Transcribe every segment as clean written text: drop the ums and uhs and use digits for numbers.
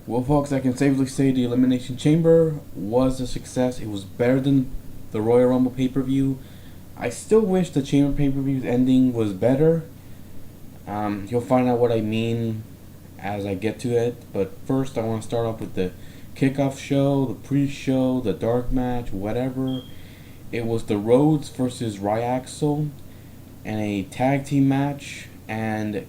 Well, folks, I can safely say the Elimination Chamber was a success. It was better than the Royal Rumble pay-per-view. I still wish the Chamber pay-per-view's ending was better. You'll find out what I mean as I get to it. But first, I want to start off with the kickoff show, the pre-show, the dark match, whatever. It was the Rhodes versus Ryaxel and a tag team match. And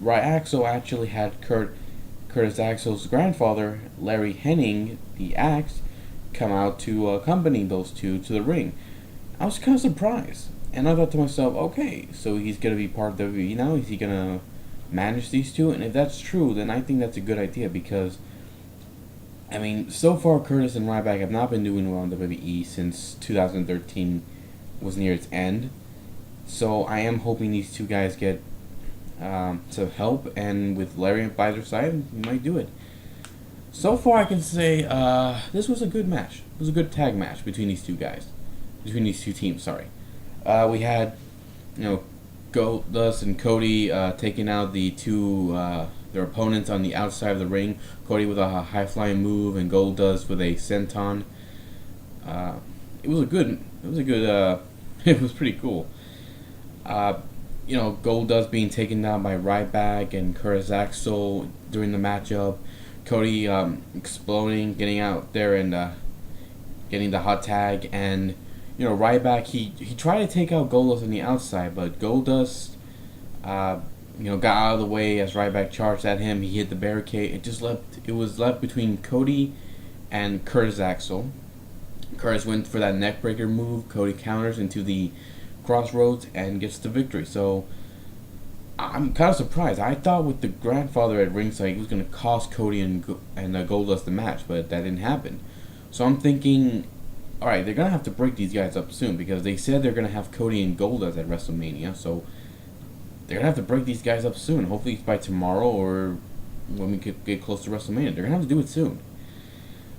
Ryaxel actually had Curtis Axel's grandfather, Larry Hennig, the Axe, come out to accompany those two to the ring. I was kind of surprised. And I thought to myself, okay, so he's going to be part of WWE now? Is he going to manage these two? And if that's true, then I think that's a good idea because, I mean, so far Curtis and Ryback have not been doing well in WWE since 2013 was near its end. So I am hoping these two guys get some help, and with Larry by their side, we might do it. So far, I can say this was a good match. It was a good tag match between these two guys, between these two teams. Sorry, we had Goldust and Cody taking out the two their opponents on the outside of the ring. Cody with a high flying move, and Goldust with a senton. It was a good. It was pretty cool. Goldust being taken down by Ryback and Curtis Axel during the matchup. Cody exploding, getting out there and getting the hot tag. And, Ryback, he tried to take out Goldust on the outside, but Goldust, got out of the way as Ryback charged at him. He hit the barricade. It was left between Cody and Curtis Axel. Curtis went for that neckbreaker move. Cody counters into the crossroads and gets the victory. So I'm kind of surprised. I thought with the grandfather at ringside, he was going to cost Cody and Goldust the match, but that didn't happen. So I'm thinking, all right, they're going to have to break these guys up soon because they said they're going to have Cody and Goldust at WrestleMania. So they're going to have to break these guys up soon. Hopefully it's by tomorrow or when we could get close to WrestleMania. They're going to have to do it soon.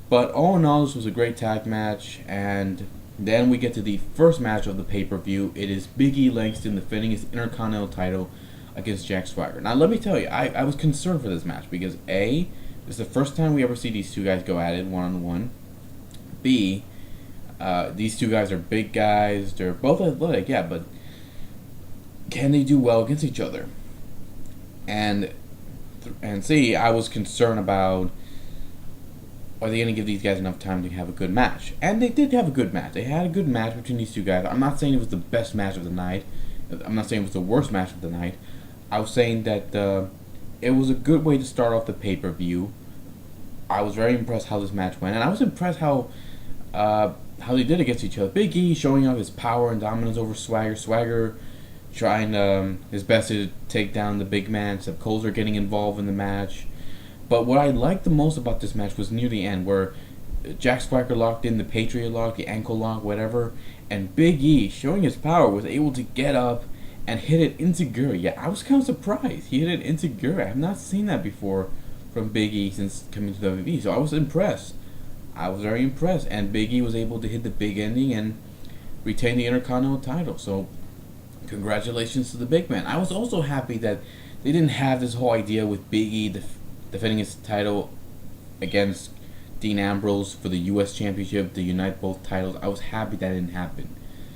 But all in all, this was a great tag match, and then we get to the first match of the pay-per-view. It is Big E Langston defending his Intercontinental title against Jack Swagger. Now, let me tell you, I was concerned for this match because A, it's the first time we ever see these two guys go at it one-on-one. B, these two guys are big guys. They're both athletic, yeah, but can they do well against each other? And C, I was concerned about, are they going to give these guys enough time to have a good match? And they did have a good match. They had a good match between these two guys. I'm not saying it was the best match of the night. I'm not saying it was the worst match of the night. I was saying that it was a good way to start off the pay-per-view. I was very impressed how this match went. And I was impressed how they did against each other. Big E showing off his power and dominance over Swagger. Swagger trying his best to take down the big man. Except Colzer getting involved in the match. But what I liked the most about this match was near the end, where Jack Swagger locked in the Patriot lock, the ankle lock, whatever, and Big E, showing his power, was able to get up and hit it into Guri. Yeah, I was kind of surprised. He hit it into Guri. I have not seen that before from Big E since coming to WWE, so I was impressed. I was very impressed, and Big E was able to hit the big ending and retain the Intercontinental title, so congratulations to the big man. I was also happy that they didn't have this whole idea with Big E defending his title against Dean Ambrose for the U.S. Championship to unite both titles. I was happy that didn't happen.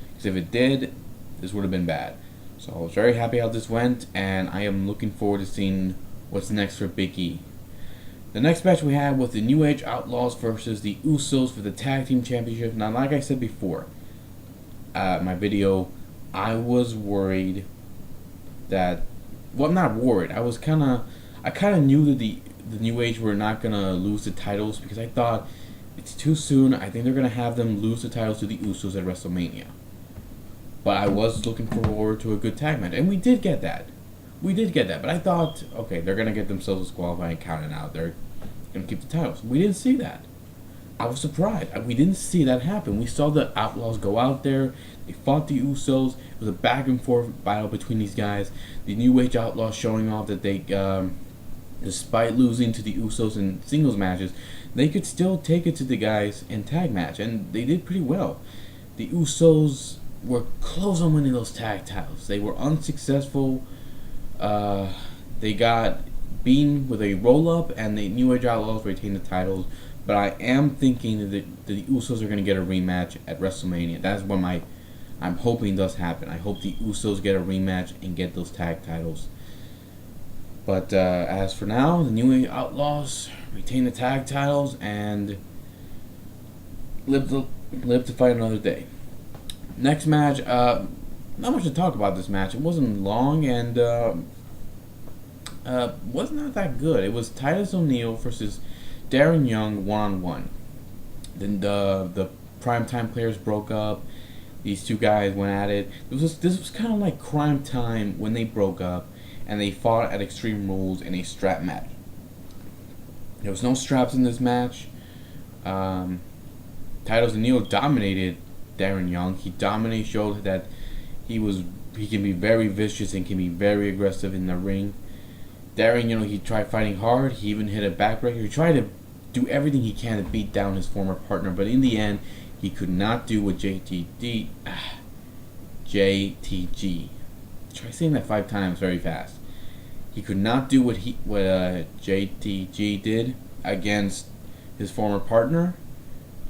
Because if it did, this would have been bad. So I was very happy how this went, and I am looking forward to seeing what's next for Big E. The next match we had was the New Age Outlaws versus the Usos for the Tag Team Championship. Now, like I said before, my video, I was worried that, well, not worried. I kind of knew that the New Age were not going to lose the titles because I thought it's too soon. I think they're going to have them lose the titles to the Usos at WrestleMania. But I was looking forward to a good tag match, and we did get that. But I thought, okay, they're going to get themselves disqualified and counted out. They're going to keep the titles. We didn't see that. I was surprised. We didn't see that happen. We saw the Outlaws go out there. They fought the Usos. It was a back and forth battle between these guys. The New Age Outlaws showing off that they, despite losing to the Usos in singles matches, they could still take it to the guys in tag match, and they did pretty well. The Usos were close on winning those tag titles. They were unsuccessful. They got beaten with a roll up, and the New Age Outlaws retain the titles. But I am thinking that the Usos are going to get a rematch at WrestleMania. That's what I'm hoping does happen. I hope the Usos get a rematch and get those tag titles. But as for now, the New Age Outlaws retain the tag titles and live to fight another day. Next match, not much to talk about this match. It wasn't long and was not that good. It was Titus O'Neil versus Darren Young 1-on-1. Then the primetime players broke up. These two guys went at it. This was kind of like Crime Time when they broke up and they fought at Extreme Rules in a strap match. There was no straps in this match. Titus O'Neil dominated Darren Young. He showed that he can be very vicious and can be very aggressive in the ring. Darren, he tried fighting hard. He even hit a backbreaker. He tried to do everything he can to beat down his former partner, but in the end, he could not do what JTG. Try saying that 5 times very fast. He could not do what JTG did against his former partner.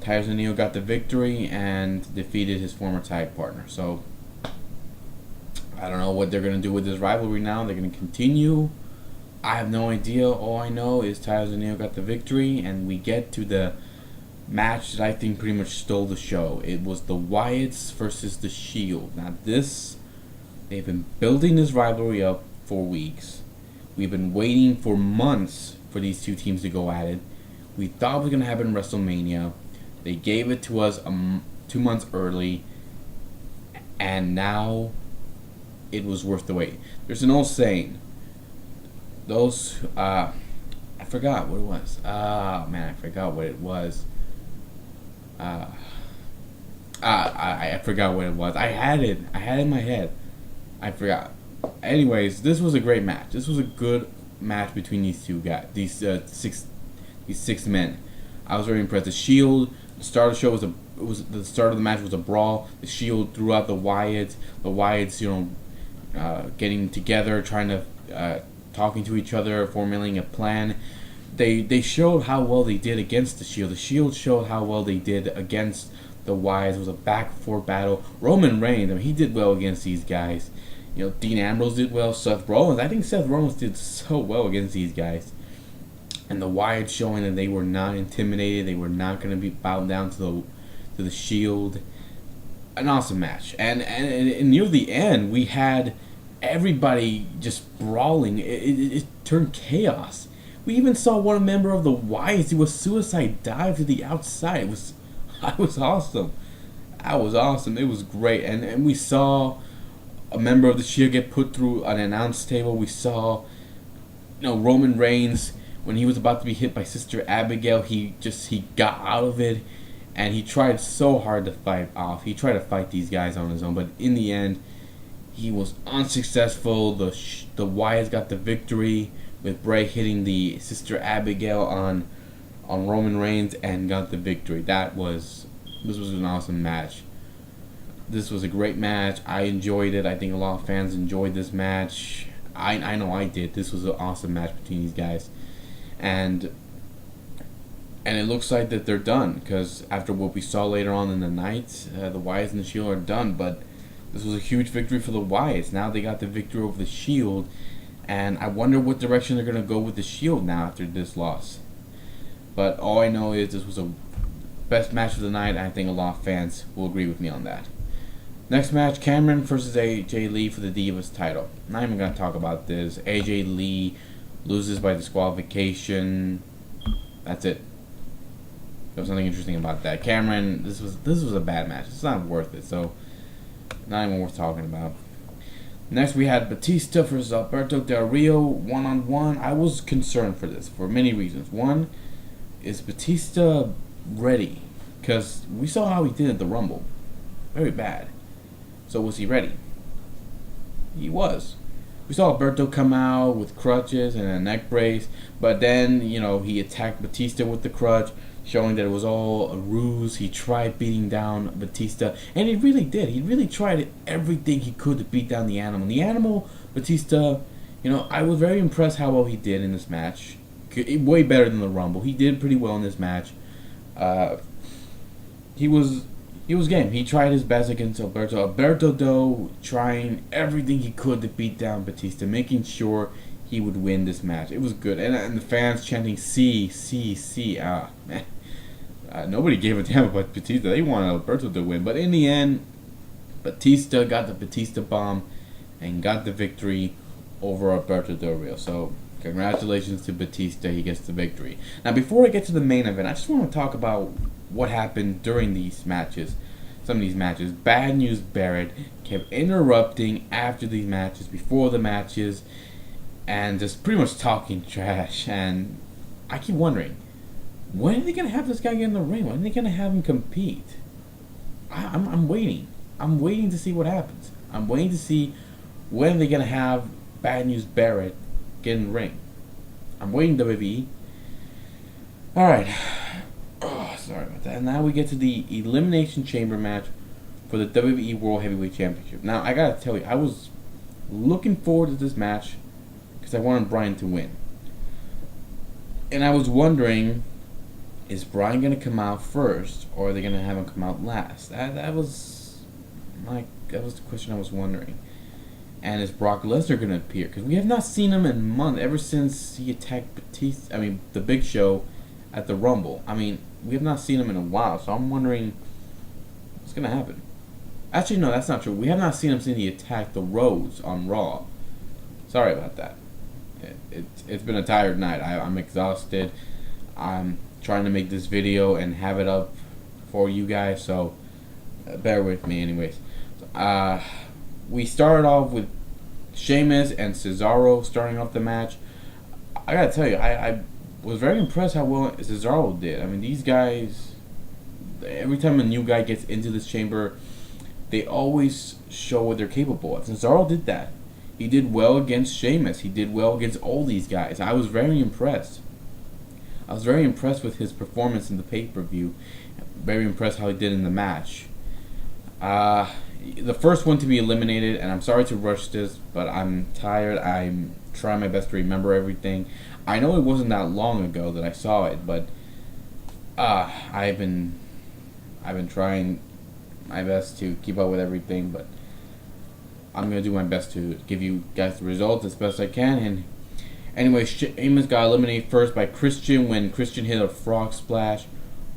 Titus O'Neil got the victory and defeated his former tag partner. So I don't know what they're going to do with this rivalry now. They're going to continue. I have no idea. All I know is Titus O'Neil got the victory, and we get to the match that I think pretty much stole the show. It was the Wyatts versus the Shield. Now they've been building this rivalry up for weeks. We've been waiting for months for these two teams to go at it. We thought it was going to happen in WrestleMania. They gave it to us 2 months early, and now it was worth the wait. There's an old saying. I forgot what it was. I forgot what it was. I forgot what it was. I had it in my head. I forgot. Anyways, this was a great match. This was a good match between these two guys. These six men. I was very impressed. The Shield. The start of the show the start of the match was a brawl. The Shield threw out the Wyatts. The Wyatts, getting together, trying to talking to each other, formulating a plan. They showed how well they did against the Shield. The Shield showed how well they did against the Wyatts. It was a back-and-forth battle. Roman Reigns, he did well against these guys. Dean Ambrose did well. Seth Rollins, I think Seth Rollins did so well against these guys. And the Wyatts showing that they were not intimidated. They were not going to be bowed down to the Shield. An awesome match. And near the end, we had everybody just brawling. It turned chaos. We even saw one member of the Wyatts do a suicide dive to the outside. That was awesome. That was awesome. It was great. And we saw a member of the Shield get put through an announce table. We saw, Roman Reigns, when he was about to be hit by Sister Abigail, he got out of it, and he tried so hard to fight off. He tried to fight these guys on his own, but in the end, he was unsuccessful. The Wyatts got the victory with Bray hitting the Sister Abigail on Roman Reigns and got the victory. This was an awesome match. This was a great match. I enjoyed it. I think a lot of fans enjoyed this match. I know I did. This was an awesome match between these guys. And it looks like that they're done, because after what we saw later on in the night, the Wyatts and the Shield are done. But this was a huge victory for the Wyatts. Now they got the victory over the Shield, and I wonder what direction they're going to go with the Shield now after this loss. But all I know is this was a best match of the night, and I think a lot of fans will agree with me on that. Next match, Cameron versus AJ Lee for the Divas title. Not even going to talk about this. AJ Lee loses by disqualification. That's it. There was nothing interesting about that. Cameron, this was a bad match. It's not worth it, so not even worth talking about. Next, we had Batista versus Alberto Del Rio 1-on-1. I was concerned for this for many reasons. One, is Batista ready? Because we saw how he did at the Rumble. Very bad. So was he ready? He was. We saw Alberto come out with crutches and a neck brace, but then, he attacked Batista with the crutch, showing that it was all a ruse. He tried beating down Batista, and he really did. He really tried everything he could to beat down the Animal. The Animal, Batista, I was very impressed how well he did in this match. Way better than the Rumble. He did pretty well in this match. Uh, he was game. He tried his best against Alberto. Alberto, though, trying everything he could to beat down Batista, making sure he would win this match. It was good. And the fans chanting C, C, C. Man. Nobody gave a damn about Batista. They wanted Alberto to win. But in the end, Batista got the Batista bomb and got the victory over Alberto Del Rio. So, congratulations to Batista. He gets the victory. Now, before I get to the main event, I just want to talk about what happened during these matches. Some of these matches. Bad News Barrett kept interrupting after these matches, before the matches, and just pretty much talking trash. And I keep wondering, when are they going to have this guy get in the ring? When are they going to have him compete? I'm waiting. I'm waiting to see what happens. I'm waiting to see when they're going to have Bad News Barrett get in the ring. I'm waiting, WWE. Alright. Oh, sorry about that. And now we get to the Elimination Chamber match for the WWE World Heavyweight Championship. Now, I gotta tell you, I was looking forward to this match because I wanted Bryan to win. And I was wondering, is Bryan going to come out first, or are they going to have him come out last? That was the question I was wondering. And is Brock Lesnar going to appear? Because we have not seen him in months, ever since he attacked the Big Show at the Rumble. We have not seen him in a while, so I'm wondering what's going to happen. Actually, no, that's not true. We have not seen him since he attacked the Rhodes on Raw. Sorry about that. It's been a tired night. I'm exhausted. I'm trying to make this video and have it up for you guys, so bear with me anyways. We started off with Sheamus and Cesaro starting off the match. I gotta tell you, I was very impressed how well Cesaro did. These guys, every time a new guy gets into this chamber, they always show what they're capable of. Cesaro did that. He did well against Sheamus. He did well against all these guys. I was very impressed. I was very impressed with his performance in the pay-per-view. Very impressed how he did in the match. The first one to be eliminated, and I'm sorry to rush this, but I'm tired. I'm trying my best to remember everything. I know it wasn't that long ago that I saw it, but I've been trying my best to keep up with everything, but I'm gonna do my best to give you guys the results as best I can. And anyway, Sheamus got eliminated first by Christian when Christian hit a frog splash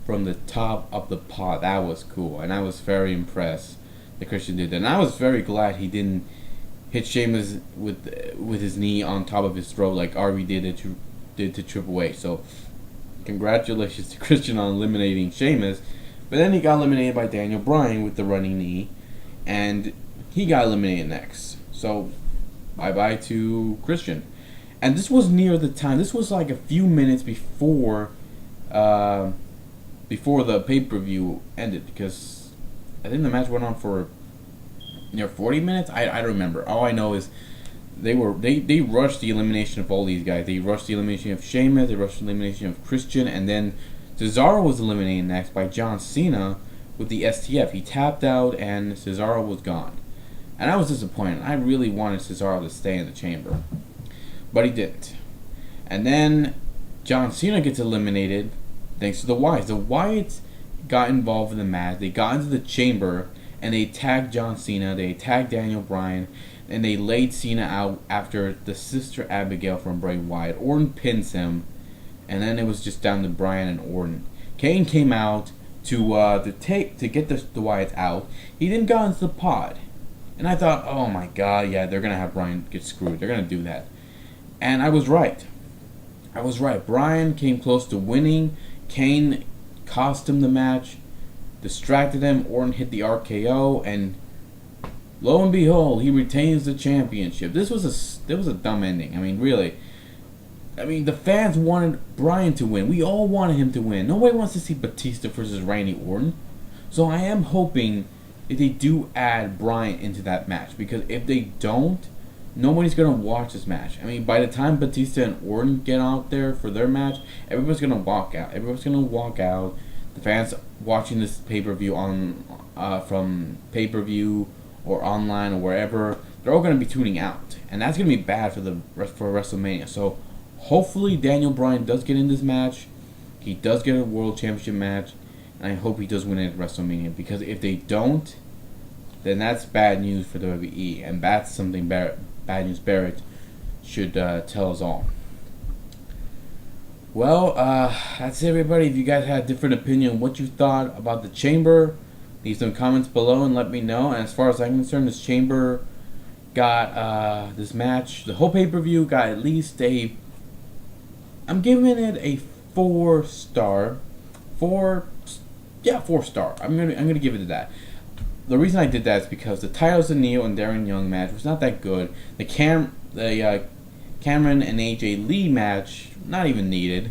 from the top of the pod. That was cool, and I was very impressed that Christian did that. And I was very glad he didn't hit Sheamus with his knee on top of his throat like RB did to Triple H. So congratulations to Christian on eliminating Sheamus. But then he got eliminated by Daniel Bryan with the running knee, and he got eliminated next. So bye-bye to Christian. And this was near the time. This was like a few minutes before the pay-per-view ended, because I think the match went on for 40 minutes. I don't remember. All I know is they rushed the elimination of all these guys. They rushed the elimination of Sheamus. They rushed the elimination of Christian, and then Cesaro was eliminated next by John Cena with the STF. He tapped out, and Cesaro was gone. And I was disappointed. I really wanted Cesaro to stay in the chamber, but he didn't. And then John Cena gets eliminated thanks to the Wyatts. The Wyatts got involved in the match. They got into the chamber, and they attacked John Cena. They attacked Daniel Bryan, and they laid Cena out after the Sister Abigail from Bray Wyatt. Orton pins him, and then it was just down to Bryan and Orton. Kane came out to get the Wyatts out. He then got into the pod. And I thought, oh my god, yeah, they're going to have Bryan get screwed. They're going to do that. And I was right. Bryan came close to winning. Kane cost him the match, distracted him. Orton hit the RKO, and lo and behold, he retains the championship. This was a dumb ending. Really. The fans wanted Bryan to win. We all wanted him to win. Nobody wants to see Batista versus Randy Orton. So I am hoping if they do add Bryan into that match, because if they don't, nobody's gonna watch this match. By the time Batista and Orton get out there for their match, everybody's gonna walk out. The fans watching this pay-per-view from pay-per-view or online or wherever, they're all going to be tuning out, and that's going to be bad for WrestleMania. So hopefully Daniel Bryan does get in this match. He does get a World Championship match, and I hope he does win it at WrestleMania, because if they don't, then that's bad news for the WWE, and that's something bad news Barrett should tell us all. Well, that's it, everybody. If you guys had a different opinion, what you thought about the Chamber, leave some comments below and let me know. And as far as I'm concerned, this Chamber got this match, the whole pay-per-view got at least I'm giving it a 4-star. 4-star. I'm gonna give it that. The reason I did that is because the Titles of Neo and Darren Young match was not that good. The Cameron and AJ Lee match, not even needed.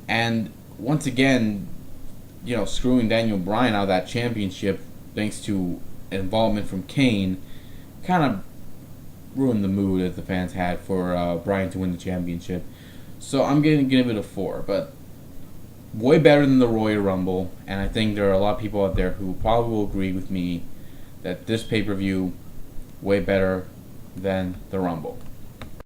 And once again, screwing Daniel Bryan out of that championship thanks to involvement from Kane, kind of ruined the mood that the fans had for Bryan to win the championship. So I'm going to give it a 4, but way better than the Royal Rumble, and I think there are a lot of people out there who probably will agree with me that this pay-per-view way better than the Rumble.